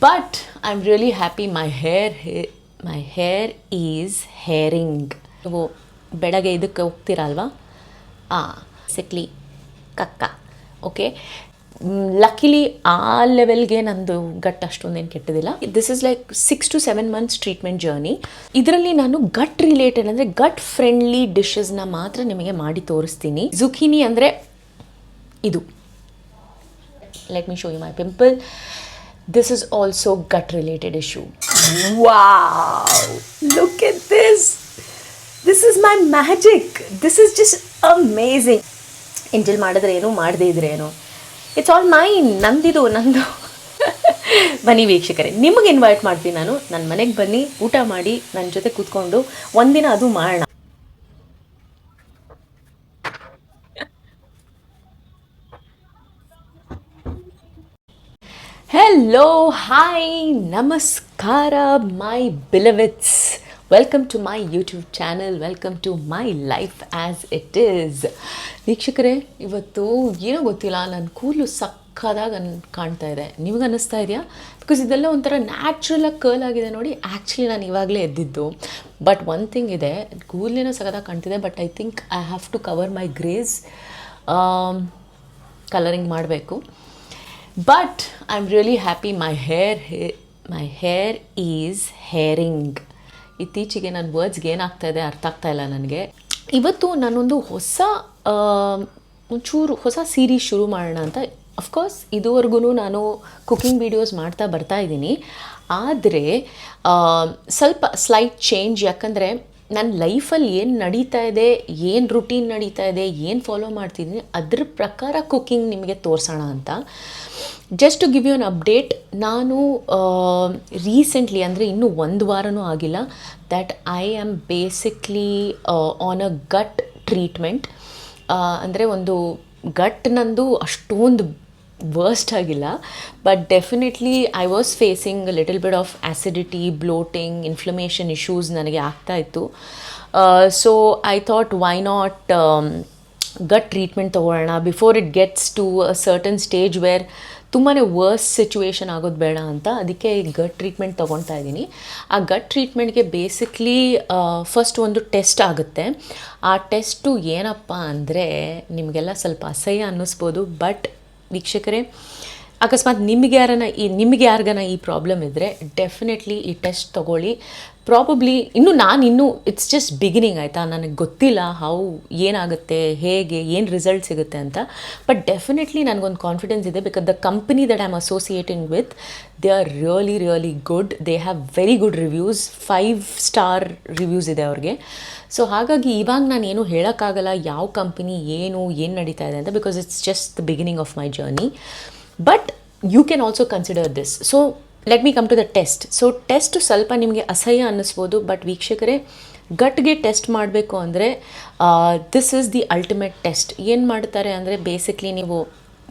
But I'm really happy my hair is hairing. ನೀವು ಬೆಳಗ್ಗೆ ಇದಕ್ಕೆ ಹೋಗ್ತೀರಲ್ವಾ ಬೇಸಿಕ್ಲಿ ಕಕ್ಕ ಓಕೆ. ಲಕ್ಕಿಲಿ ಆ ಲೆವೆಲ್ಗೆ ನಂದು ಗಟ್ ಅಷ್ಟೊಂದೇನು ಕೆಟ್ಟದಿಲ್ಲ. This is like 6 to 7 months treatment journey. ಇದರಲ್ಲಿ ನಾನು ಗಟ್ ರಿಲೇಟೆಡ್ ಅಂದರೆ ಗಟ್ ಫ್ರೆಂಡ್ಲಿ ಡಿಶಸ್ನ ಮಾತ್ರ ನಿಮಗೆ ಮಾಡಿ ತೋರಿಸ್ತೀನಿ. ಜುಕೀನಿ ಅಂದರೆ ಇದು. Let me show you my pimple. This is also gut related issue. Wow! Look at this! This is my magic! This is just amazing! ಎಂಜಲ್ ಮಾಡಿದ್ರೆ ಏನು ಮಾಡದೇ ಇದ್ರೆ ಏನು, ಇಟ್ಸ್ ಆಲ್ ಮೈನ್. ನಂದು ಬನ್ನಿ ವೀಕ್ಷಕರೇ, ನಿಮಗೆ ಇನ್ವೈಟ್ ಮಾಡ್ತೀನಿ ನಾನು. ನನ್ನ ಮನೆಗೆ ಬನ್ನಿ, ಊಟ ಮಾಡಿ, ನನ್ನ ಜೊತೆ ಕೂತ್ಕೊಂಡು ಒಂದಿನ ಅದು ಮಾಡೋಣ. Hello, hi, namaskara, my beloveds. Welcome to my YouTube channel. Welcome to my life as it is. ವೀಕ್ಷಕರೇ, ಇವತ್ತು ಏನೋ ಗೊತ್ತಿಲ್ಲ, ನನ್ನ ಕೂದಲು ಸಕ್ಕದಾಗಿ ಕಾಣ್ತಾ ಇದೆ. ನಿಮಗೆ ಅನ್ನಿಸ್ತಾ ಇದೆಯಾ? ಬಿಕಾಸ್ ಇದೆಲ್ಲ ಒಂಥರ ನ್ಯಾಚುರಲಾಗಿ ಕರ್ಲ್ ಆಗಿದೆ ನೋಡಿ. ಆ್ಯಕ್ಚುಲಿ ನಾನು ಇವಾಗಲೇ ಎದ್ದಿದ್ದು. ಬಟ್ ಒನ್ ಥಿಂಗ್ ಇದೆ, ಕೂದಲೇನೋ ಸಕ್ಕದಾಗಿ ಕಾಣ್ತಿದೆ. But I think I have to cover my greys. Colouring ಮಾಡಬೇಕು. But I'm really happy my hair is hairing. ಇತ್ತೀಚೆಗೆ ನನ್ನ ವರ್ಡ್ಸ್ಗೆ ಏನಾಗ್ತಾ ಇದೆ ಅರ್ಥ ಆಗ್ತಾ ಇಲ್ಲ ನನಗೆ. ಇವತ್ತು ನಾನೊಂದು ಒಂಚೂರು ಹೊಸ ಸೀರೀಸ್ ಶುರು ಮಾಡೋಣ ಅಂತ. ಅಫ್ಕೋರ್ಸ್ ಇದುವರೆಗೂ ನಾನು ಕುಕಿಂಗ್ ವೀಡಿಯೋಸ್ ಮಾಡ್ತಾ ಬರ್ತಾ ಇದ್ದೀನಿ. ಆದರೆ ಸ್ವಲ್ಪ ಸ್ಲೈಟ್ ಚೇಂಜ್. ಯಾಕಂದರೆ ನನ್ನ ಲೈಫಲ್ಲಿ ಏನು ನಡೀತಾ ಇದೆ, ಏನು ರುಟೀನ್ ನಡೀತಾ ಇದೆ, ಏನು ಫಾಲೋ ಮಾಡ್ತಿದ್ದೀನಿ ಅದ್ರ ಪ್ರಕಾರ ಕುಕಿಂಗ್ ನಿಮಗೆ ತೋರಿಸೋಣ ಅಂತ. Just to give you an update, ನಾನು ರೀಸೆಂಟ್ಲಿ ಅಂದರೆ ಇನ್ನೂ 1 ವಾರನೂ ಆಗಿಲ್ಲ, that I am basically on a gut treatment. ಅಂದರೆ ಒಂದು ಗಟ್ ನಂದು ಅಷ್ಟೊಂದು ವರ್ಸ್ಟ್ ಆಗಿಲ್ಲ, but definitely I was facing little bit of acidity, bloating, inflammation issues ನನಗೆ ಆಗ್ತಾಯಿತ್ತು. So I thought why not gut treatment ತೊಗೊಳ್ಳೋಣ before it gets to a certain stage where ತುಂಬಾ worse situation ಆಗೋದು ಬೇಡ ಅಂತ. ಅದಕ್ಕೆ ಗಟ್ ಟ್ರೀಟ್ಮೆಂಟ್ ತೊಗೊಳ್ತಾ ಇದ್ದೀನಿ. ಆ ಗಟ್ ಟ್ರೀಟ್ಮೆಂಟ್ಗೆ ಬೇಸಿಕ್ಲಿ ಫಸ್ಟ್ ಒಂದು ಟೆಸ್ಟ್ ಆಗುತ್ತೆ. ಆ ಟೆಸ್ಟು ಏನಪ್ಪ ಅಂದರೆ ನಿಮಗೆಲ್ಲ ಸ್ವಲ್ಪ ಅಸಹ್ಯ ಅನ್ನಿಸ್ಬೋದು. ಬಟ್ ವೀಕ್ಷಕರೇ, ಅಕಸ್ಮಾತ್ ನಿಮಗೆ ಯಾರಿಗಾನ ಈ ಪ್ರಾಬ್ಲಮ್ ಇದ್ದರೆ ಡೆಫಿನೆಟ್ಲಿ ಈ ಟೆಸ್ಟ್ ತೊಗೊಳ್ಳಿ. ಪ್ರಾಬಬ್ಲಿ ಇನ್ನೂ ಇಟ್ಸ್ ಜಸ್ಟ್ ಬಿಗಿನಿಂಗ್, ಆಯಿತಾ. ನನಗೆ ಗೊತ್ತಿಲ್ಲ ಏನಾಗುತ್ತೆ, ಹೇಗೆ, ಏನು ರಿಸಲ್ಟ್ ಸಿಗುತ್ತೆ ಅಂತ. ಬಟ್ ಡೆಫಿನೆಟ್ಲಿ ನನಗೊಂದು ಕಾನ್ಫಿಡೆನ್ಸ್ ಇದೆ. Because the company that I am associating with, they are really good. They have very good reviews, 5 star reviews ಇದೆ ಅವ್ರಿಗೆ. ಸೊ ಹಾಗಾಗಿ ಇವಾಗ ನಾನು ಏನು ಹೇಳೋಕ್ಕಾಗಲ್ಲ ಯಾವ ಕಂಪನಿ ಏನು ನಡೀತಾ ಇದೆ ಅಂತ, because it's just the beginning of my journey. But you can also consider this. So let me come to the test. So test ಸ್ವಲ್ಪ ನಿಮಗೆ ಅಸಹ್ಯ ಅನ್ನಿಸ್ಬೋದು. ಬಟ್ ವೀಕ್ಷಕರೇ, ಗಟ್ಗೆ ಟೆಸ್ಟ್ ಮಾಡಬೇಕು ಅಂದರೆ this is the ultimate test. ಏನು ಮಾಡ್ತಾರೆ ಅಂದರೆ ಬೇಸಿಕ್ಲಿ ನೀವು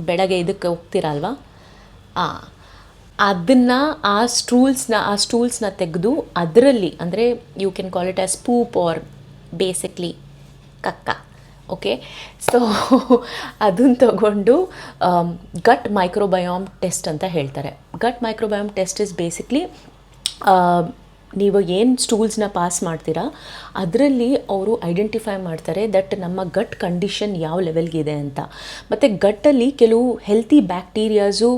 ಬೆಳಗ್ಗೆ ಇದಕ್ಕೆ ಹೋಗ್ತೀರಲ್ವಾ, ಅದನ್ನು ಆ ಸ್ಟೂಲ್ಸ್ನ ತೆಗೆದು ಅದರಲ್ಲಿ, ಅಂದರೆ you can call it as poop or basically ಕಕ್ಕ, ಓಕೆ. ಸೊ ಅದನ್ನು ತಗೊಂಡು ಗಟ್ ಮೈಕ್ರೋಬಯೋಮ್ ಟೆಸ್ಟ್ ಅಂತ ಹೇಳ್ತಾರೆ. Gut microbiome test is basically ನೀವು ಏನು ಸ್ಟೂಲ್ಸ್ನ ಪಾಸ್ ಮಾಡ್ತೀರಾ ಅದರಲ್ಲಿ ಅವರು ಐಡೆಂಟಿಫೈ ಮಾಡ್ತಾರೆ ದಟ್ ನಮ್ಮ ಗಟ್ ಕಂಡೀಷನ್ ಯಾವ ಲೆವೆಲ್ಗಿದೆ ಅಂತ. ಮತ್ತು ಗಟ್ಟಲ್ಲಿ ಕೆಲವು ಹೆಲ್ತಿ ಬ್ಯಾಕ್ಟೀರಿಯಾಸು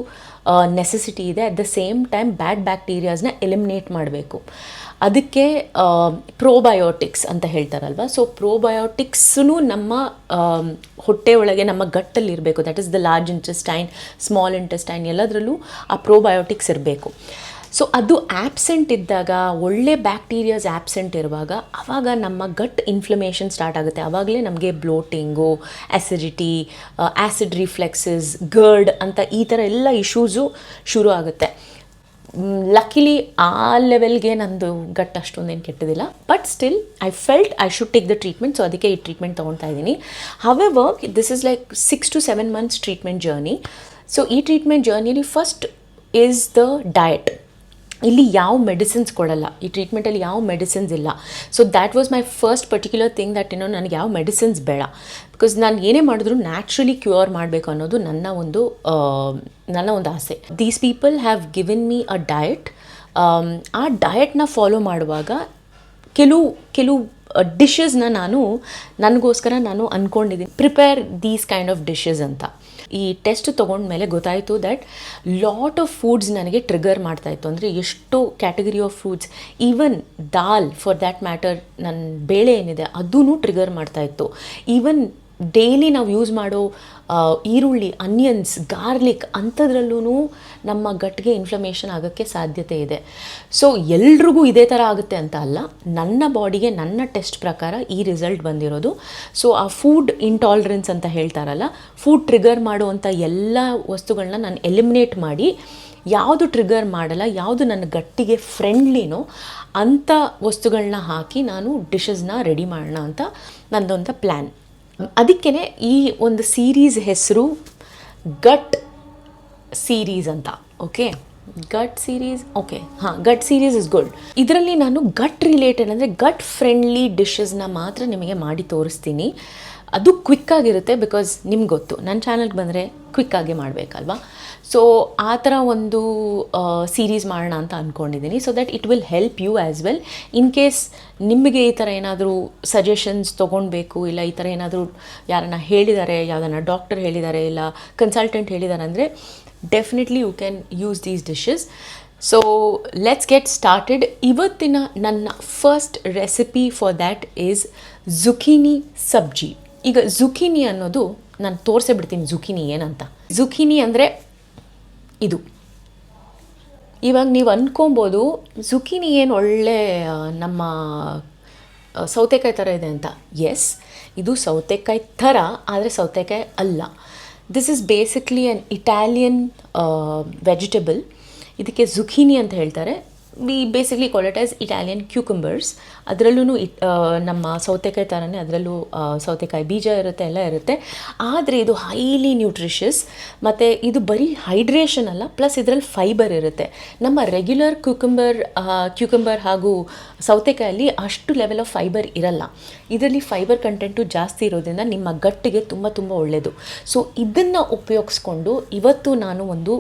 ನೆಸೆಸಿಟಿ ಇದೆ. At the same time bad ಬ್ಯಾಕ್ಟೀರಿಯಾಸ್ನ ಎಲಿಮಿನೇಟ್ ಮಾಡಬೇಕು. ಅದಕ್ಕೆ ಪ್ರೋಬಯೋಟಿಕ್ಸ್ ಅಂತ ಹೇಳ್ತಾರಲ್ವ. ಸೊ ಪ್ರೋಬಯೋಟಿಕ್ಸೂ ನಮ್ಮ ಹೊಟ್ಟೆ ಒಳಗೆ ನಮ್ಮ ಗಟ್ಟಲ್ಲಿ ಇರಬೇಕು. That is the large intestine, small intestine, ಎಲ್ಲದರಲ್ಲೂ ಆ ಪ್ರೋಬಯೋಟಿಕ್ಸ್ ಇರಬೇಕು. ಸೊ ಅದು ಆ್ಯಬ್ಸೆಂಟ್ ಇದ್ದಾಗ, ಒಳ್ಳೆ ಬ್ಯಾಕ್ಟೀರಿಯಾಸ್ ಆ್ಯಬ್ಸೆಂಟ್ ಇರುವಾಗ, ಆವಾಗ ನಮ್ಮ ಗಟ್ ಇನ್ಫ್ಲಮೇಷನ್ ಸ್ಟಾರ್ಟ್ ಆಗುತ್ತೆ. ಆವಾಗಲೇ ನಮಗೆ ಬ್ಲೋಟಿಂಗು, ಆ್ಯಸಿಡಿಟಿ, ಆ್ಯಸಿಡ್ ರಿಫ್ಲೆಕ್ಸಸ್, ಗರ್ಡ್ ಅಂತ ಈ ಥರ ಎಲ್ಲ ಇಶ್ಯೂಸು ಶುರು ಆಗುತ್ತೆ. ಲಕ್ಕಿಲಿ ಆ ಲೆವೆಲ್ಗೆ ನಂದು ಗಟ್ ಅಷ್ಟೊಂದೇನು ಕೆಟ್ಟದಿಲ್ಲ. But still I felt I should take the treatment. So ಅದಕ್ಕೆ ಈ ಟ್ರೀಟ್ಮೆಂಟ್ ತೊಗೊಳ್ತಾ ಇದ್ದೀನಿ. However this is like 6 to 7 months treatment journey. So ಈ ಟ್ರೀಟ್ಮೆಂಟ್ ಜರ್ನಿಲಿ ಫಸ್ಟ್ ಈಸ್ ದ ಡಯಟ್. ಇಲ್ಲಿ ಯಾವ ಮೆಡಿಸಿನ್ಸ್ ಕೊಡಲ್ಲ, ಈ ಟ್ರೀಟ್ಮೆಂಟಲ್ಲಿ ಯಾವ ಮೆಡಿಸಿನ್ಸ್ ಇಲ್ಲ. So that was my first particular thing that ನನಗೆ ಯಾವ ಮೆಡಿಸಿನ್ಸ್ ಬೇಡ. ಬಿಕಾಸ್ ನಾನು ಏನೇ ಮಾಡಿದ್ರು ನ್ಯಾಚುರಲಿ ಕ್ಯೂರ್ ಮಾಡಬೇಕು ಅನ್ನೋದು ನನ್ನ ಒಂದು ಆಸೆ. These people have given me a diet. ಆ ಡಯಟ್ನ ಫಾಲೋ ಮಾಡುವಾಗ ಕೆಲವು ಡಿಶಸ್ನ ನನಗೋಸ್ಕರ ನಾನು ಅಂದ್ಕೊಂಡಿದ್ದೀನಿ, prepare these kind of dishes ಅಂತ. ಈ ಟೆಸ್ಟ್ ತೊಗೊಂಡ್ಮೇಲೆ ಗೊತ್ತಾಯಿತು ದ್ಯಾಟ್ ಲಾಟ್ ಆಫ್ ಫುಡ್ಸ್ ನನಗೆ ಟ್ರಿಗರ್ ಮಾಡ್ತಾಯಿತ್ತು. ಅಂದರೆ ಎಷ್ಟೋ category of foods, even dal for that matter, ನನ್ನ ಬೇಳೆ ಏನಿದೆ ಅದೂ ಟ್ರಿಗರ್ ಮಾಡ್ತಾಯಿತ್ತು. ಈವನ್ ಡೈಲಿ ನಾವು ಯೂಸ್ ಮಾಡೋ ಈರುಳ್ಳಿ, ಅನಿಯನ್ಸ್, ಗಾರ್ಲಿಕ್ ಅಂಥದ್ರಲ್ಲೂ ನಮ್ಮ ಗಟ್ಗೆ ಇನ್ಫ್ಲಮೇಷನ್ ಆಗೋಕ್ಕೆ ಸಾಧ್ಯತೆ ಇದೆ. ಸೊ ಎಲ್ರಿಗೂ ಇದೇ ಥರ ಆಗುತ್ತೆ ಅಂತ ಅಲ್ಲ, ನನ್ನ ಬಾಡಿಗೆ ನನ್ನ ಟೆಸ್ಟ್ ಪ್ರಕಾರ ಈ ರಿಸಲ್ಟ್ ಬಂದಿರೋದು. ಸೊ ಆ ಫುಡ್ ಇಂಟಾಲರೆನ್ಸ್ ಅಂತ ಹೇಳ್ತಾರಲ್ಲ, ಫುಡ್ ಟ್ರಿಗರ್ ಮಾಡುವಂಥ ಎಲ್ಲ ವಸ್ತುಗಳನ್ನ ನಾನು ಎಲಿಮಿನೇಟ್ ಮಾಡಿ ಯಾವುದು ಟ್ರಿಗರ್ ಮಾಡಲ್ಲ, ಯಾವುದು ನನ್ನ ಗಟ್ಟಿಗೆ ಫ್ರೆಂಡ್ಲಿನೋ ಅಂಥ ವಸ್ತುಗಳನ್ನ ಹಾಕಿ ನಾನು ಡಿಶಸ್ನ ರೆಡಿ ಮಾಡೋಣ ಅಂತ ನನ್ನದೊಂದು ಪ್ಲ್ಯಾನ್. ಅದಕ್ಕೇ ಈ ಒಂದು ಸೀರೀಸ್ ಹೆಸರು ಗಟ್ ಸೀರೀಸ್ ಅಂತ. ಓಕೆ, ಗಟ್ ಸೀರೀಸ್, ಓಕೆ, ಹಾಂ, ಗಟ್ ಸೀರೀಸ್ ಇಸ್ ಗುಡ್. ಇದರಲ್ಲಿ ನಾನು ಗಟ್ ರಿಲೇಟೆಡ್ ಅಂದರೆ ಗಟ್ ಫ್ರೆಂಡ್ಲಿ ಡಿಶಸ್ನ ಮಾತ್ರ ನಿಮಗೆ ಮಾಡಿ ತೋರಿಸ್ತೀನಿ. ಅದು ಕ್ವಿಕ್ಕಾಗಿರುತ್ತೆ, ಬಿಕಾಸ್ ನಿಮ್ಗೆ ಗೊತ್ತು ನನ್ನ ಚಾನಲ್ಗೆ ಬಂದರೆ ಕ್ವಿಕ್ಕಾಗಿ ಮಾಡಬೇಕಲ್ವಾ. ಸೊ ಆ ಥರ ಒಂದು ಸೀರೀಸ್ ಮಾಡೋಣ ಅಂತ ಅಂದ್ಕೊಂಡಿದ್ದೀನಿ. So that it will help you as well. In case ನಿಮಗೆ ಈ ಥರ ಏನಾದರೂ ಸಜೆಷನ್ಸ್ ತೊಗೊಳ್ಬೇಕು, ಇಲ್ಲ ಈ ಥರ ಏನಾದರೂ ಯಾರನ್ನ ಹೇಳಿದ್ದಾರೆ, ಯಾವುದನ್ನ ಡಾಕ್ಟರ್ ಹೇಳಿದ್ದಾರೆ, ಇಲ್ಲ ಕನ್ಸಲ್ಟೆಂಟ್ ಹೇಳಿದ್ದಾರೆ ಅಂದರೆ definitely you can use these dishes. So let's get started. ಇವತ್ತಿನ ನನ್ನ first recipe for that is zucchini ಸಬ್ಜಿ. ಈಗ ಜುಕೀನಿ ಅನ್ನೋದು ನಾನು ತೋರಿಸೇ ಬಿಡ್ತೀನಿ ಜುಕೀನಿ ಏನಂತ. ಜುಕೀನಿ ಅಂದರೆ ಇದು. ಇವಾಗ ನೀವು ಅಂದ್ಕೊಬೋದು ಜುಕೀನಿ ಏನು ಒಳ್ಳೆ ನಮ್ಮ ಸೌತೆಕಾಯಿ ಥರ ಇದೆ ಅಂತ. ಎಸ್, ಇದು ಸೌತೆಕಾಯಿ ಥರ, ಆದರೆ ಸೌತೆಕಾಯಿ ಅಲ್ಲ. This is basically an Italian vegetable. ಇದಕ್ಕೆ ಜುಕೀನಿ ಅಂತ ಹೇಳ್ತಾರೆ. We basically call it as Italian cucumbers. ಅದರಲ್ಲೂ ನಮ್ಮ ಸೌತೆಕಾಯಿ ಥರನೇ, ಅದರಲ್ಲೂ ಸೌತೆಕಾಯಿ ಬೀಜ ಇರುತ್ತೆ, ಎಲ್ಲ ಇರುತ್ತೆ. ಆದರೆ ಇದು ಹೈಲಿ ನ್ಯೂಟ್ರಿಷಸ್, ಮತ್ತು ಇದು ಬರೀ ಹೈಡ್ರೇಷನ್ ಅಲ್ಲ, ಪ್ಲಸ್ ಇದರಲ್ಲಿ ಫೈಬರ್ ಇರುತ್ತೆ. ನಮ್ಮ ರೆಗ್ಯುಲರ್ ಕ್ಯೂಕಂಬರ್ ಹಾಗೂ ಸೌತೆಕಾಯಲ್ಲಿ ಅಷ್ಟು ಲೆವೆಲ್ ಆಫ್ ಫೈಬರ್ ಇರಲ್ಲ. ಇದರಲ್ಲಿ ಫೈಬರ್ ಕಂಟೆಂಟು ಜಾಸ್ತಿ ಇರೋದ್ರಿಂದ ನಿಮ್ಮ ಗಟ್ಟಿಗೆ ತುಂಬ ತುಂಬ ಒಳ್ಳೆಯದು. ಸೊ ಇದನ್ನು ಉಪಯೋಗಿಸ್ಕೊಂಡು ಇವತ್ತು ನಾನು ಒಂದು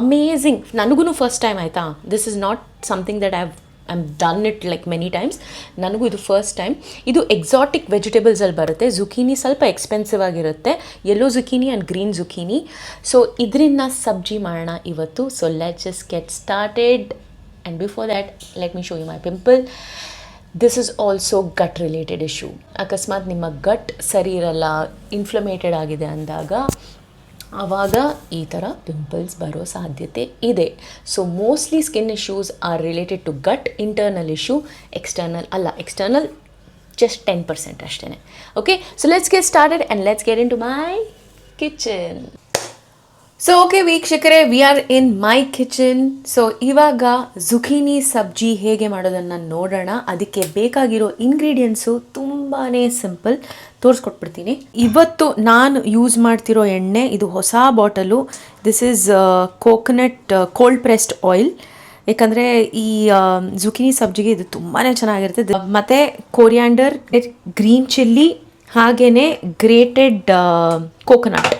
ಅಮೇಝಿಂಗ್, ನನಗೂ ಫಸ್ಟ್ ಟೈಮ್ ಆಯಿತಾ, this is not something that I'm done it like many times. ನನಗೂ ಇದು ಫಸ್ಟ್ ಟೈಮ್. ಇದು ಎಕ್ಸಾಟಿಕ್ ವೆಜಿಟೇಬಲ್ಸಲ್ಲಿ ಬರುತ್ತೆ. ಜುಕೀನಿ ಸ್ವಲ್ಪ ಎಕ್ಸ್ಪೆನ್ಸಿವ್ ಆಗಿರುತ್ತೆ, yellow zucchini and green zucchini. So ಇದರಿಂದ ಸಬ್ಜಿ ಮಾಡೋಣ ಇವತ್ತು. So let's just get started. And before that let me show you my pimple. This is also gut related issue. ಅಕಸ್ಮಾತ್ ನಿಮ್ಮ ಗಟ್ ಸರಿ ಇರಲ್ಲ, ಇನ್ಫ್ಲಮೇಟೆಡ್ ಆಗಿದೆ ಅಂದಾಗ ಆವಾಗ ಈ ಥರ ಪಿಂಪಲ್ಸ್ ಬರೋ ಸಾಧ್ಯತೆ ಇದೆ. So mostly skin issues are related to gut. Internal issue, external ಅಲ್ಲ. ಎಕ್ಸ್ಟರ್ನಲ್ ಜಸ್ಟ್ 10% ಅಷ್ಟೇ. Okay, so let's get started and let's get in to my kitchen. So okay ವೀಕ್ಷಕರೇ, we are in my kitchen. So ಇವಾಗ zucchini ಸಬ್ಜಿ ಹೇಗೆ ಮಾಡೋದನ್ನು ನೋಡೋಣ. ಅದಕ್ಕೆ ಬೇಕಾಗಿರೋ ಇಂಗ್ರೀಡಿಯೆಂಟ್ಸು ತುಂಬಾ ಸಿಂಪಲ್, ತೋರಿಸ್ಕೊಟ್ಬಿಡ್ತೀನಿ. ಇವತ್ತು ನಾನು ಯೂಸ್ ಮಾಡ್ತಿರೋ ಎಣ್ಣೆ ಇದು ಹೊಸ bottle. This is coconut cold pressed oil. ಯಾಕಂದರೆ ಈ ಜುಕೀನಿ ಸಬ್ಜಿಗೆ ಇದು ತುಂಬಾ ಚೆನ್ನಾಗಿರುತ್ತೆ. ಮತ್ತು ಕೊರಿಯಾಂಡರ್, ಗ್ರೀನ್ ಚಿಲ್ಲಿ, ಹಾಗೆಯೇ ಗ್ರೇಟೆಡ್ ಕೋಕೋನಟ್.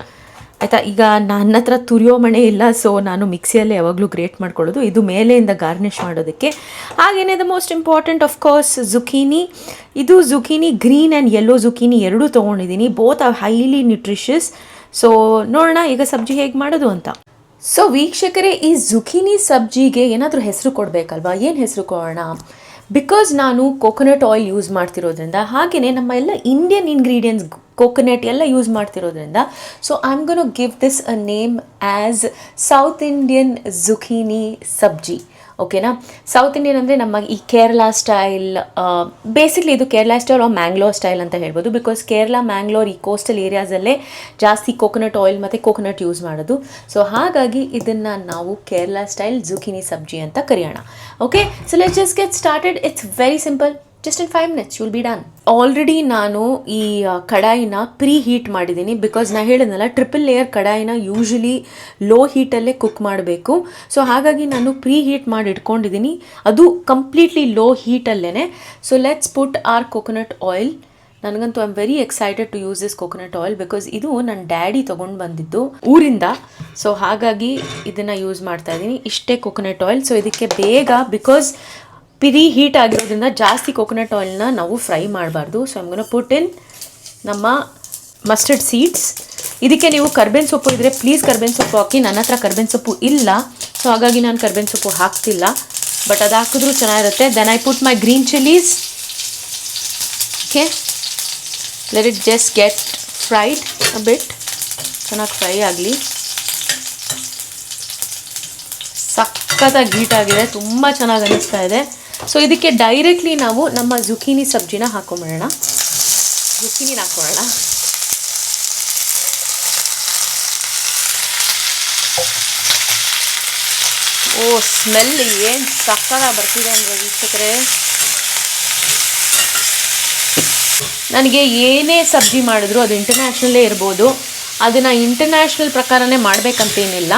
ಆಯಿತಾ. ಈಗ ನನ್ನ ಹತ್ರ ತುರಿಯೋ ಮಣೆ ಇಲ್ಲ, ಸೊ ನಾನು ಮಿಕ್ಸಿಯಲ್ಲೇ ಯಾವಾಗಲೂ ಗ್ರೇಟ್ ಮಾಡ್ಕೊಳ್ಳೋದು. ಇದು ಮೇಲೆಯಿಂದ ಗಾರ್ನಿಷ್ ಮಾಡೋದಕ್ಕೆ. ಹಾಗೆಯೇ the most important of course zucchini. ಇದು zucchini green and yellow zucchini ಎರಡೂ ತೊಗೊಂಡಿದ್ದೀನಿ. Both are highly nutritious. So ನೋಡೋಣ ಈಗ ಸಬ್ಜಿ ಹೇಗೆ ಮಾಡೋದು ಅಂತ. ಸೊ ವೀಕ್ಷಕರೇ, ಈ ಜುಕೀನಿ ಸಬ್ಜಿಗೆ ಏನಾದರೂ ಹೆಸರು ಕೊಡಬೇಕಲ್ವಾ? ಏನು ಹೆಸರು ಕೊಡೋಣ? ಬಿಕಾಸ್ ನಾನು ಕೋಕೋನಟ್ ಆಯಿಲ್ ಯೂಸ್ ಮಾಡ್ತಿರೋದ್ರಿಂದ, ಹಾಗೆಯೇ ನಮ್ಮ ಎಲ್ಲ ಇಂಡಿಯನ್ ಇಂಗ್ರೀಡಿಯೆಂಟ್ಸ್ ಕೋಕೋನಟ್ ಎಲ್ಲ ಯೂಸ್ ಮಾಡ್ತಿರೋದ್ರಿಂದ, so I am gonna give this a name as south Indian zucchini sabzi. ಓಕೆನಾ? ಸೌತ್ ಇಂಡಿಯನ್ ಅಂದರೆ ನಮ್ಮ ಈ ಕೇರಳ ಸ್ಟೈಲ್, ಬೇಸಿಕ್ಲಿ ಇದು Kerala style or Mangalore style ಅಂತ ಹೇಳ್ಬೋದು. ಬಿಕಾಸ್ ಕೇರಳ, ಮ್ಯಾಂಗ್ಳೂರ್ ಈ ಕೋಸ್ಟಲ್ ಏರಿಯಾಸಲ್ಲೇ ಜಾಸ್ತಿ ಕೋಕೋನಟ್ ಆಯಿಲ್ ಮತ್ತು ಕೋಕೋನಟ್ ಯೂಸ್ ಮಾಡೋದು. ಸೊ ಹಾಗಾಗಿ ಇದನ್ನು ನಾವು ಕೇರಳ ಸ್ಟೈಲ್ ಜುಕೀನಿ ಸಬ್ಜಿ ಅಂತ ಕರೆಯೋಣ. Okay, so let's just get started. It's very simple. Just in 5 minutes you will be done. Already ನಾನು ಈ ಕಡಾಯಿನ ಪ್ರೀ ಹೀಟ್ ಮಾಡಿದ್ದೀನಿ, ಬಿಕಾಸ್ ನಾ ಹೇಳಿದ್ನಲ್ಲ ಟ್ರಿಪಲ್ ಲೇಯರ್ ಕಡಾಯಿನ ಯೂಶ್ವಲಿ ಲೋ ಹೀಟಲ್ಲೇ ಕುಕ್ ಮಾಡಬೇಕು. ಸೊ ಹಾಗಾಗಿ ನಾನು ಪ್ರೀ ಹೀಟ್ ಮಾಡಿ ಇಟ್ಕೊಂಡಿದ್ದೀನಿ, ಅದು ಕಂಪ್ಲೀಟ್ಲಿ ಲೋ ಹೀಟಲ್ಲೇ. So let's put our coconut oil. ನನಗಂತೂ I am very excited to use this coconut oil, because ಇದು ನನ್ನ ಡ್ಯಾಡಿ ತೊಗೊಂಡು ಬಂದಿದ್ದು ಊರಿಂದ. ಸೊ ಹಾಗಾಗಿ ಇದನ್ನು ಯೂಸ್ ಮಾಡ್ತಾ ಇದ್ದೀನಿ. ಇಷ್ಟೇ ಕೊಕೊನಟ್ ಆಯಿಲ್. ಸೊ ಇದಕ್ಕೆ ಬೇಗ, ಬಿಕಾಸ್ ಪ್ರೀ ಹೀಟ್ ಆಗಿರೋದ್ರಿಂದ ಜಾಸ್ತಿ ಕೊಕೊನಟ್ ಆಯಿಲ್ನ ನಾವು ಫ್ರೈ ಮಾಡಬಾರ್ದು. ಸೊ ಐಮ್ ಗೋನಾ ಪುಟ್ ಇನ್ ನಮ್ಮ ಮಸ್ಟರ್ಡ್ ಸೀಡ್ಸ್. ಇದಕ್ಕೆ ನೀವು ಕರ್ಬೇವಿನ ಸೊಪ್ಪು ಇದ್ದರೆ ಪ್ಲೀಸ್ ಕರ್ಬೇವಿನ ಸೊಪ್ಪು ಹಾಕಿ. ನನ್ನ ಹತ್ರ ಕರ್ಬೇವಿನ ಸೊಪ್ಪು ಇಲ್ಲ, ಸೊ ಹಾಗಾಗಿ ನಾನು ಕರ್ಬೇವಿನ ಸೊಪ್ಪು ಹಾಕ್ತಿಲ್ಲ, ಬಟ್ ಅದು ಹಾಕಿದ್ರೂ ಚೆನ್ನಾಗಿರುತ್ತೆ. Then I put my green chillies. Okay, let it just get fried a bit. ಚೆನ್ನಾಗಿ ಫ್ರೈ ಆಗಲಿ. ಸಖತ್ತಾಗಿ ಹೀಟ್ ಆಗಿದೆ, ತುಂಬ ಚೆನ್ನಾಗಿ ಅನಿಸ್ತಾ ಇದೆ. ಸೊ ಇದಕ್ಕೆ ಡೈರೆಕ್ಟ್ಲಿ ನಾವು ನಮ್ಮ ಜುಕೀನಿ ಸಬ್ಜಿನ ಹಾಕೊಂಬಿಡೋಣ. ಜುಕೀನಿನ ಹಾಕೊಳ್ಳೋಣ. ಓ, ಸ್ಮೆಲ್ ಏನು ಸಖತ್ತಾಗಿ ಬರ್ತಿದೆ ಅಂದರೆ ವೀಕ್ಷಕರೇ, ನನಗೆ ಏನೇ ಸಬ್ಜಿ ಮಾಡಿದ್ರು ಅದು ಇಂಟರ್ನ್ಯಾಷ್ನಲ್ಲೇ ಇರ್ಬೋದು, ಅದನ್ನು ಇಂಟರ್ನ್ಯಾಷ್ನಲ್ ಪ್ರಕಾರನೇ ಮಾಡಬೇಕಂತೇನಿಲ್ಲ.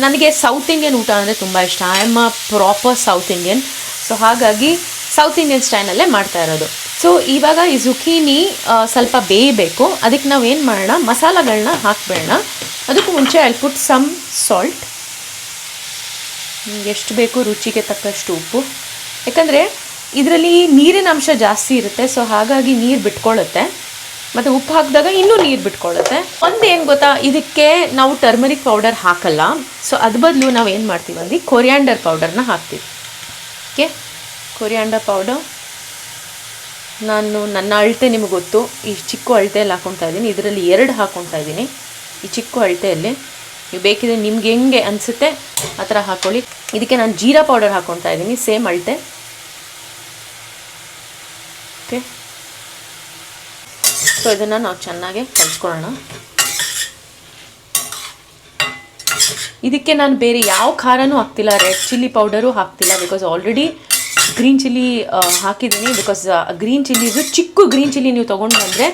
ನನಗೆ ಸೌತ್ ಇಂಡಿಯನ್ ಊಟ ಅಂದರೆ ತುಂಬ ಇಷ್ಟ. I am a proper south Indian. So ಹಾಗಾಗಿ ಸೌತ್ ಇಂಡಿಯನ್ ಸ್ಟೈಲಲ್ಲೇ ಮಾಡ್ತಾ ಇರೋದು. ಸೊ ಇವಾಗ ಈ ಜುಕೀನಿ ಸ್ವಲ್ಪ ಬೇಯಬೇಕು. ಅದಕ್ಕೆ ನಾವು ಏನು ಮಾಡೋಣ, ಮಸಾಲೆಗಳನ್ನ ಹಾಕ್ಬೇಡ. ಅದಕ್ಕೂ ಮುಂಚೆ ಐ ಪುಟ್ ಸಮ್ ಸಾಲ್ಟ್. ಎಷ್ಟು ಬೇಕು ರುಚಿಗೆ ತಕ್ಕಷ್ಟು ಉಪ್ಪು. ಯಾಕಂದರೆ ಇದರಲ್ಲಿ ನೀರಿನ ಅಂಶ ಜಾಸ್ತಿ ಇರುತ್ತೆ, ಸೊ ಹಾಗಾಗಿ ನೀರು ಬಿಟ್ಕೊಳ್ಳುತ್ತೆ. ಮತ್ತು ಉಪ್ಪು ಹಾಕಿದಾಗ ಇನ್ನೂ ನೀರು ಬಿಟ್ಕೊಳ್ಳುತ್ತೆ. ಒಂದು ಏನು ಗೊತ್ತಾ, ಇದಕ್ಕೆ ನಾವು ಟರ್ಮರಿಕ್ ಪೌಡರ್ ಹಾಕಲ್ಲ. ಸೊ ಅದ್ರ ಬದಲು ನಾವು ಏನು ಮಾಡ್ತೀವಿ ಅಂದರೆ ಕೊರಿಯಾಂಡರ್ ಪೌಡರ್ನ ಹಾಕ್ತೀವಿ. ಓಕೆ, ಕೊರಿಯಾಂಡರ್ ಪೌಡರ್ ನಾನು ನನ್ನ ಅಳತೆ ನಿಮಗೆ ಗೊತ್ತು, ಈ ಚಿಕ್ಕ ಅಳತೆಯಲ್ಲಿ ಹಾಕ್ಕೊತಾ ಇದ್ದೀನಿ. ಇದರಲ್ಲಿ 2 ಹಾಕ್ಕೊತಾ ಇದ್ದೀನಿ ಈ ಚಿಕ್ಕ ಅಳತೆಯಲ್ಲಿ. ನೀವು ಬೇಕಿದ್ರೆ ನಿಮ್ಗೆ ಹೆಂಗೆ ಅನಿಸುತ್ತೆ ಆ ಥರ ಹಾಕ್ಕೊಳ್ಳಿ. ಇದಕ್ಕೆ ನಾನು ಜೀರಾ ಪೌಡರ್ ಹಾಕ್ಕೊತಾ ಇದ್ದೀನಿ, ಸೇಮ್ ಅಳತೆ. ಓಕೆ, ಸೊ ಇದನ್ನು ನಾವು ಚೆನ್ನಾಗಿ ಕಲಿಸ್ಕೊಳ್ಳೋಣ. ಇದಕ್ಕೆ ನಾನು ಬೇರೆ ಯಾವ ಖಾರನೂ ಹಾಕ್ತಿಲ್ಲ, ರೆಡ್ ಚಿಲ್ಲಿ ಪೌಡರು ಹಾಕ್ತಿಲ್ಲ, ಬಿಕಾಸ್ ಆಲ್ರೆಡಿ ಗ್ರೀನ್ ಚಿಲ್ಲಿ ಹಾಕಿದ್ದೀನಿ. ಬಿಕಾಸ್ ಗ್ರೀನ್ ಚಿಲ್ಲೀಸು ಚಿಕ್ಕ ಗ್ರೀನ್ ಚಿಲ್ಲಿ ನೀವು ತೊಗೊಂಡು ಬಂದರೆ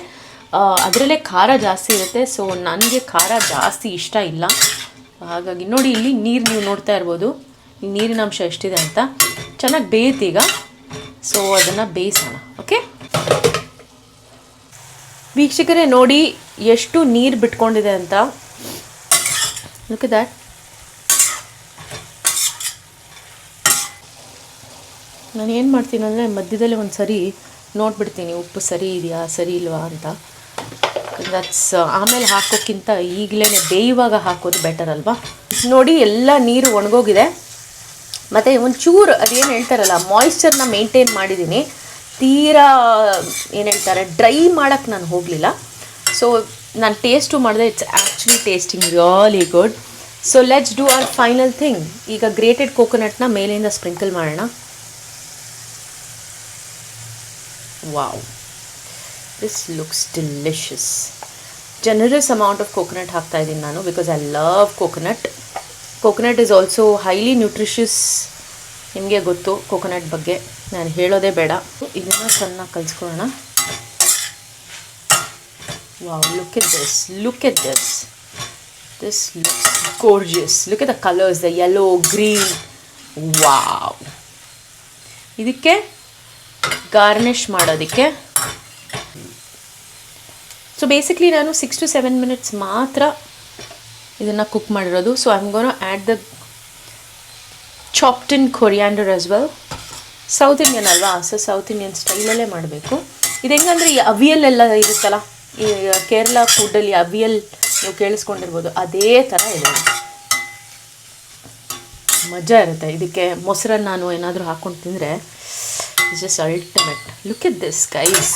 ಅದರಲ್ಲೇ ಖಾರ ಜಾಸ್ತಿ ಇರುತ್ತೆ. ಸೊ ನನಗೆ ಖಾರ ಜಾಸ್ತಿ ಇಷ್ಟ ಇಲ್ಲ. ಹಾಗಾಗಿ ನೋಡಿ, ಇಲ್ಲಿ ನೀರು ನೀವು ನೋಡ್ತಾ ಇರ್ಬೋದು, ಈ ನೀರಿನ ಅಂಶ ಎಷ್ಟಿದೆ ಅಂತ. ಚೆನ್ನಾಗಿ ಬೇಯುತ್ತೀಗ. ಸೊ ಅದನ್ನು ಬೇಯಿಸೋಣ. ಓಕೆ ವೀಕ್ಷಕರೇ, ನೋಡಿ ಎಷ್ಟು ನೀರು ಬಿಟ್ಕೊಂಡಿದೆ ಅಂತ. Look at that. ನಾನು ಏನು ಮಾಡ್ತೀನಿ ಅಂದರೆ ಮಧ್ಯದಲ್ಲೇ ಒಂದು ಸರಿ ನೋಡಿಬಿಡ್ತೀನಿ ಉಪ್ಪು ಸರಿ ಇದೆಯಾ ಸರಿ ಇಲ್ವಾ ಅಂತ. ದಟ್ಸ್ ಆಮೇಲೆ ಹಾಕೋಕ್ಕಿಂತ ಈಗಲೇ ಬೇಯುವಾಗ ಹಾಕೋದು ಬೆಟರ್ ಅಲ್ವಾ. ನೋಡಿ ಎಲ್ಲ ನೀರು ಒಣಗೋಗಿದೆ. ಮತ್ತು ಒಂಚೂರು ಅದೇನು ಹೇಳ್ತಾರಲ್ಲ ಮಾಯಿಶ್ಚರ್ನ ಮೇಂಟೈನ್ ಮಾಡಿದ್ದೀನಿ. ತೀರಾ ಏನು ಹೇಳ್ತಾರೆ ಡ್ರೈ ಮಾಡೋಕ್ಕೆ ನಾನು ಹೋಗಲಿಲ್ಲ. ಸೊ ನಾನು ಟೇಸ್ಟು ಮಾಡಿದೆ, it's actually tasting really good. So let's do our final thing. ಈಗ ಗ್ರೇಟೆಡ್ ಕೋಕೋನಟ್ನ ಮೇಲಿಂದ ಸ್ಪ್ರಿಂಕಲ್ ಮಾಡೋಣ. Wow, this looks delicious. Generous amount of coconut ಹಾಕ್ತಾ ಇದ್ದೀನಿ ನಾನು, because I love coconut. Coconut is also highly nutritious. ನಿಮಗೆ ಗೊತ್ತು ಕೋಕೋನಟ್ ಬಗ್ಗೆ, ನಾನು ಹೇಳೋದೇ ಬೇಡ. ಇದನ್ನು ಚೆನ್ನಾಗಿ ಕಲಿಸ್ಕೊಳ್ಳೋಣ. Wow, look at this, look at this. This looks gorgeous. Look at the colours, the yellow, green. Wow. ಇದಕ್ಕೆ ಗಾರ್ನಿಷ್ ಮಾಡೋದಕ್ಕೆ ಸೊ ಬೇಸಿಕ್ಲಿ ನಾನು 6 to 7 minutes ಮಾತ್ರ ಇದನ್ನು ಕುಕ್ ಮಾಡಿರೋದು. So I am gonna add the chopped in coriander as well. South Indian ಅಲ್ವಾ, so south Indian ಸ್ಟೈಲಲ್ಲೇ ಮಾಡಬೇಕು. ಇದು ಹೆಂಗಂದರೆ ಈ ಅವಿಯಲ್ಲೆಲ್ಲ ಇರುತ್ತಲ್ಲ, ಈ ಕೇರಳ ಫುಡ್ಡಲ್ಲಿ ಅವಿಯಲ್ ನೀವು ಕೇಳಿಸ್ಕೊಂಡಿರ್ಬೋದು, ಅದೇ ಥರ ಇದೆ. ಮಜಾ ಇರುತ್ತೆ. ಇದಕ್ಕೆ ಮೊಸರನ್ನ ನಾನು ಏನಾದರೂ ಹಾಕ್ಕೊಂಡು ತಿಂದರೆ it's just ultimate. Look at this guys,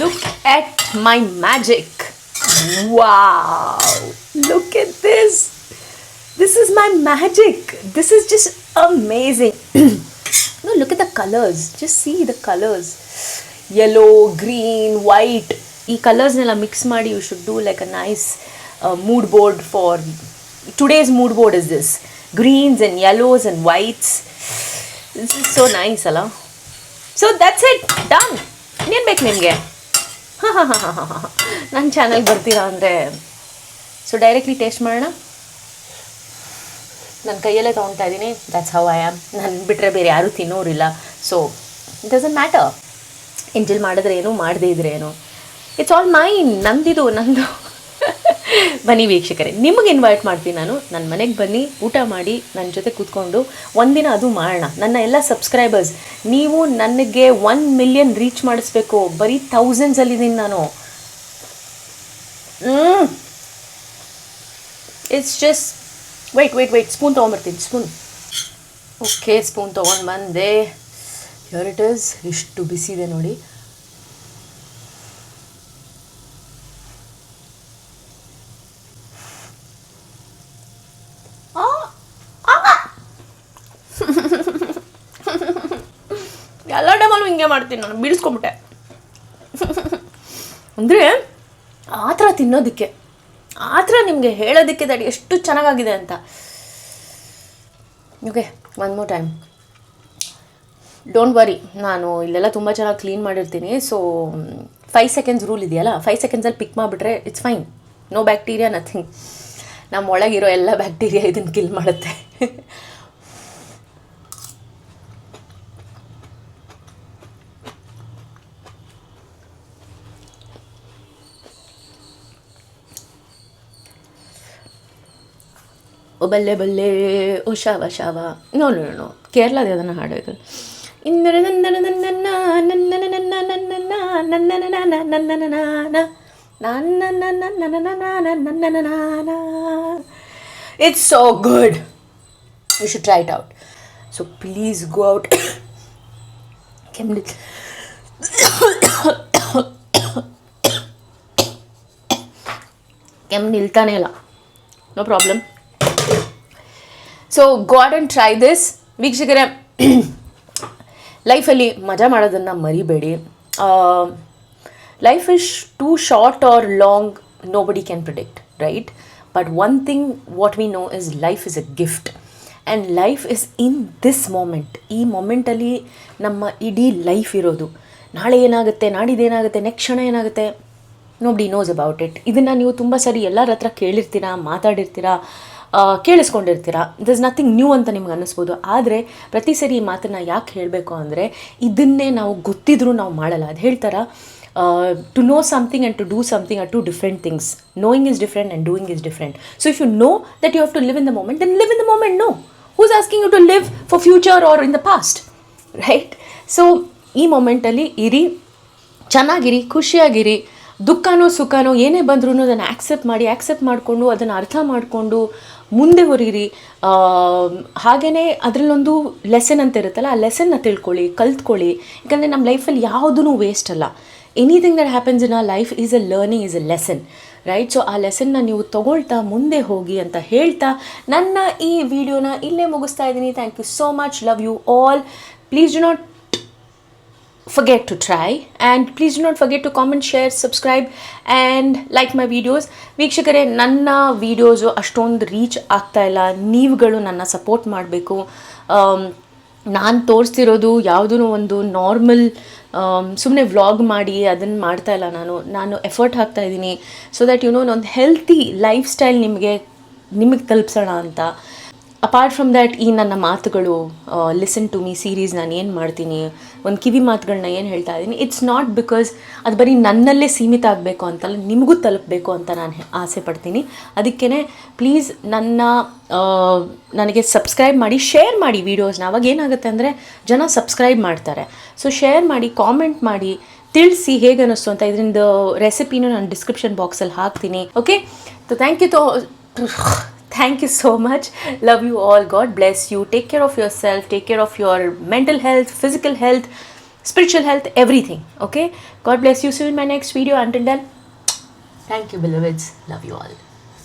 look at my magic. Wow, look at this. This is my magic. This is just amazing. No, look at the colors. Just see the colors. Yellow, green, white. ಈ ಕಲರ್ಸ್ನೆಲ್ಲ mix ಮಾಡಿ you should do like a nice mood board for today's mood board is this. Greens and yellows and whites. This is so nice ಅಲ್ಲ. So that's it, done. ಇನ್ನೇನು ಬೇಕು ನಿಮಗೆ? ನನ್ನ ಚಾನಲ್ಗೆ ಬರ್ತೀರಾ ಅಂದರೆ ಸೊ ಡೈರೆಕ್ಟ್ಲಿ ಟೇಸ್ಟ್ ಮಾಡೋಣ. ನನ್ನ ಕೈಯಲ್ಲೇ ತೊಗೊಳ್ತಾ ಇದ್ದೀನಿ. That's how I am. ನಾನು ಬಿಟ್ಟರೆ ಬೇರೆ ಯಾರೂ ತಿನ್ನೋರಿಲ್ಲ. ಸೊ ಇಟ್ ಡಸಂಟ್ ಮ್ಯಾಟರ್ ಎಂಜಲ್ ಮಾಡಿದ್ರೆ ಏನು, ಮಾಡದೇ ಇದ್ರೆ ಏನು, ಇಟ್ಸ್ ಆಲ್ ಮೈನ್. ನಂದು ಬನ್ನಿ ವೀಕ್ಷಕರೇ, ನಿಮಗೆ ಇನ್ವೈಟ್ ಮಾಡ್ತೀನಿ ನಾನು. ನನ್ನ ಮನೆಗೆ ಬನ್ನಿ, ಊಟ ಮಾಡಿ, ನನ್ನ ಜೊತೆ ಕೂತ್ಕೊಂಡು ಒಂದಿನ ಅದು ಮಾಡೋಣ. ನನ್ನ ಎಲ್ಲ ಸಬ್ಸ್ಕ್ರೈಬರ್ಸ್, ನೀವು ನನಗೆ 1 ಮಿಲಿಯನ್ ರೀಚ್ ಮಾಡಿಸ್ಬೇಕು. ಬರೀ ಥೌಸಂಡ್ಸಲ್ಲಿದ್ದೀನಿ ನಾನು. ಇಟ್ಸ್ ಜಸ್ಟ್ ವೆಯ್ಟ್ ಸ್ಪೂನ್ ತೊಗೊಂಬರ್ತೀನಿ. ಸ್ಪೂನ್, ಓಕೆ, ಸ್ಪೂನ್ ತೊಗೊಂಡು ಬಂದೆ. Here it is. ಎಷ್ಟು ಬಿಸಿದೆ ನೋಡಿ. ಎಲ್ಲ ಟೈಮಲ್ಲೂ ಹಿಂಗೆ ಮಾಡ್ತೀನಿ ನಾನು, ಬೀಳಿಸ್ಕೊಂಬಿಟ್ಟೆ. ಅಂದರೆ ಆ ಥರ ತಿನ್ನೋದಕ್ಕೆ, ಆ ಥರ ನಿಮಗೆ ಹೇಳೋದಕ್ಕೆ ದಟ್ ಎಷ್ಟು ಚೆನ್ನಾಗಾಗಿದೆ ಅಂತ. Okay, one more time. Don't worry, ನಾನು ಇಲ್ಲೆಲ್ಲ ತುಂಬ ಚೆನ್ನಾಗಿ ಕ್ಲೀನ್ ಮಾಡಿರ್ತೀನಿ. ಸೊ 5 ಸೆಕೆಂಡ್ಸ್ ರೂಲ್ ಇದೆಯಲ್ಲ, 5 ಸೆಕೆಂಡ್ಸಲ್ಲಿ ಪಿಕ್ ಮಾಡಿಬಿಟ್ರೆ it's fine. No bacteria, nothing. ನಮ್ಮ ಒಳಗಿರೋ ಎಲ್ಲ ಬ್ಯಾಕ್ಟೀರಿಯಾ ಇದನ್ನು ಕಿಲ್ ಮಾಡುತ್ತೆ. ಓ ಬಲ್ಲೆ ಬಲ್ಲೆ ಓ ಶಾವ ಶಾವ. ನೋ ನೋ ನೋ, ಕೇರಳದ ಅದನ್ನು ಹಾಡೋದು. ಇಂದ್ರ ನನ್ನ ನನ್ನ ನನ್ನ ನನ್ನ ನನ್ನ ನನ್ನ ನನ್ನ ನನ್ನ. It's so good. You should try it out. So please go out. ಕೆಮ್ಮು ನಿಲ್ತಾನೆ ಇಲ್ಲ. No problem. So go out and try this. ವೀಕ್ಷಕರೇ, ಲೈಫಲ್ಲಿ ಮಜಾ ಮಾಡೋದನ್ನು ಮರಿಬೇಡಿ. Life is too short or long, nobody can predict, right? But one thing what we know is life is a gift, and life is in this moment. ಈ ಮೊಮೆಂಟಲ್ಲಿ ನಮ್ಮ ಇಡೀ life ಇರೋದು. ನಾಳೆ ಏನಾಗುತ್ತೆ, ನಾಡಿದ್ದೇನಾಗುತ್ತೆ, ನೆಕ್ಸ್ಟ್ ಕ್ಷಣ ಏನಾಗುತ್ತೆ, nobody knows about it. ಇದನ್ನು ನೀವು ತುಂಬ ಸರಿ ಎಲ್ಲರ ಹತ್ರ ಕೇಳಿರ್ತೀರಾ, ಮಾತಾಡಿರ್ತೀರಾ, ಕೇಳಿಸ್ಕೊಂಡಿರ್ತೀರ. ದಿಸ್ ನಥಿಂಗ್ ನ್ಯೂ ಅಂತ ನಿಮ್ಗೆ ಅನ್ನಿಸ್ಬೋದು. ಆದರೆ ಪ್ರತಿ ಸರಿ ಈ ಮಾತನ್ನು ಯಾಕೆ ಹೇಳಬೇಕು ಅಂದರೆ, ಇದನ್ನೇ ನಾವು ಗೊತ್ತಿದ್ರೂ ನಾವು ಮಾಡಲ್ಲ. ಅದು ಹೇಳ್ತಾರ, to know something and to do something are two different things. Knowing is different and doing is different. So if you know that you have to live in the moment, then live in the moment. No. Who's asking you to live for future or in the past? Right? So ಈ ಮೊಮೆಂಟಲ್ಲಿ ಇರಿ, ಚೆನ್ನಾಗಿರಿ, ಖುಷಿಯಾಗಿರಿ. ದುಃಖನೋ ಸುಖನೋ ಏನೇ ಬಂದ್ರೂ ಅದನ್ನು accept ಮಾಡಿಕೊಂಡು ಅದನ್ನು ಅರ್ಥ ಮಾಡಿಕೊಂಡು ಮುಂದೆ ಹೊರೀರಿ. ಹಾಗೆಯೇ ಅದರಲ್ಲೊಂದು ಲೆಸನ್ ಅಂತ ಇರುತ್ತಲ್ಲ, ಆ ಲೆಸನ್ನ ತಿಳ್ಕೊಳ್ಳಿ, ಕಲ್ತ್ಕೊಳ್ಳಿ. ಯಾಕಂದರೆ ನಮ್ಮ ಲೈಫಲ್ಲಿ ಯಾವುದೂ ವೇಸ್ಟ್ ಅಲ್ಲ. Anything that happens in our life is a learning, is a lesson, right? So ಆ ಲೆಸನ್ನ ನೀವು ತೊಗೊಳ್ತಾ ಮುಂದೆ ಹೋಗಿ ಅಂತ ಹೇಳ್ತಾ ನನ್ನ ಈ ವಿಡಿಯೋನ ಇಲ್ಲೇ ಮುಗಿಸ್ತಾ ಇದ್ದೀನಿ. Thank you so much. Love you all. Please do not forget to try, and please do not forget to comment, share, subscribe and like my videos. ವೀಕ್ಷಕರೇ, ನನ್ನ ವೀಡಿಯೋಸು ಅಷ್ಟೊಂದು ರೀಚ್ ಆಗ್ತಾ ಇಲ್ಲ. ನೀವುಗಳು ನನ್ನ ಸಪೋರ್ಟ್ ಮಾಡಬೇಕು. ನಾನು ತೋರಿಸ್ತಿರೋದು ಯಾವುದೂ ಒಂದು ನಾರ್ಮಲ್ ಸುಮ್ಮನೆ ವ್ಲಾಗ್ ಮಾಡಿ ಅದನ್ನು ಮಾಡ್ತಾ ಇಲ್ಲ. ನಾನು ಎಫರ್ಟ್ ಹಾಕ್ತಾ ಇದ್ದೀನಿ ಸೊ ದ್ಯಾಟ್ ಒಂದು ಹೆಲ್ತಿ ಲೈಫ್ ಸ್ಟೈಲ್ ನಿಮಗೆ ತಲುಪಿಸೋಣ ಅಂತ. ಅಪಾರ್ಟ್ ಫ್ರಮ್ ದ್ಯಾಟ್, ಈ ನನ್ನ ಮಾತುಗಳು ಲಿಸನ್ ಟು ಮೀ ಸೀರೀಸ್ ನಾನು ಏನು ಮಾಡ್ತೀನಿ, ಒಂದು ಕಿವಿ ಮಾತುಗಳನ್ನ ಏನು ಹೇಳ್ತಾ ಇದ್ದೀನಿ, ಇಟ್ಸ್ ನಾಟ್ ಬಿಕಾಸ್ ಅದು ಬರೀ ನನ್ನಲ್ಲೇ ಸೀಮಿತ ಆಗಬೇಕು ಅಂತಲ್ಲ, ನಿಮಗೂ ತಲುಪಬೇಕು ಅಂತ ನಾನು ಆಸೆ ಪಡ್ತೀನಿ. ಅದಕ್ಕೇ ಪ್ಲೀಸ್ ನನಗೆ ಸಬ್ಸ್ಕ್ರೈಬ್ ಮಾಡಿ, ಶೇರ್ ಮಾಡಿ ವೀಡಿಯೋಸ್ನ. ಅವಾಗ ಏನಾಗುತ್ತೆ ಅಂದರೆ ಜನ ಸಬ್ಸ್ಕ್ರೈಬ್ ಮಾಡ್ತಾರೆ. ಸೊ ಶೇರ್ ಮಾಡಿ, ಕಾಮೆಂಟ್ ಮಾಡಿ, ತಿಳಿಸಿ ಹೇಗೆ ಅನ್ನಿಸ್ತು ಅಂತ. ಇದರಿಂದ ರೆಸಿಪಿನೂ ನಾನು ಡಿಸ್ಕ್ರಿಪ್ಷನ್ ಬಾಕ್ಸಲ್ಲಿ ಹಾಕ್ತೀನಿ. Okay, so thank you so much. Love you all. God bless you. Take care of yourself. Take care of your mental health, physical health, spiritual health, everything. Okay? God bless you. See you in my next video. Until then, thank you, beloveds. Love you all.